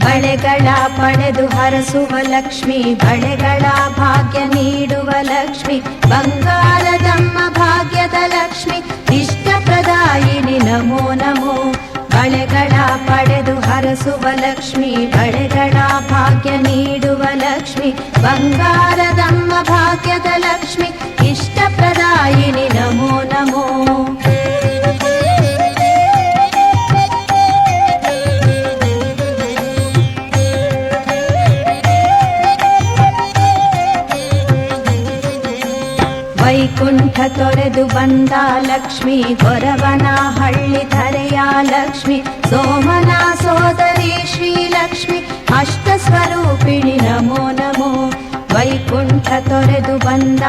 ಬಳೆಗಳ ಪಡೆದು ಹರಸುವ ಲಕ್ಷ್ಮಿ, ಬಳೆಗಳ ಭಾಗ್ಯ ನೀಡುವ ಲಕ್ಷ್ಮಿ, ಬಂಗಾರದಮ್ಮ ಭಾಗ್ಯದ ಲಕ್ಷ್ಮಿ, ಇಷ್ಟಪ್ರದಾಯಿನಿ ನಮೋ ನಮೋ. ಬಳೆಗಳ ಪಡೆದು ಹರಸುವ ಲಕ್ಷ್ಮಿ, ಬಳೆಗಳ ಭಾಗ್ಯ ನೀಡುವ ಲಕ್ಷ್ಮಿ, ಬಂಗಾರದಮ್ಮ ಭಾಗ್ಯದ ಲಕ್ಷ್ಮಿ, ಇಷ್ಟಪ್ರದಾಯಿನಿ ನಮೋ ನಮೋ. ವೈಕುಂಠ ತೊರೆದು ಬಂದ ಲಕ್ಷ್ಮಿ, ಗೊರವನ ಹಳ್ಳಿ ಧರೆಯ ಲಕ್ಷ್ಮಿ, ಸೋಮನ ಸೋದರಿ ಶ್ರೀಲಕ್ಷ್ಮಿ, ಅಷ್ಟ ಸ್ವರೂಪಿಣಿ ನಮೋ ನಮೋ. ವೈಕುಂಠ ತೊರೆದು ಬಂದ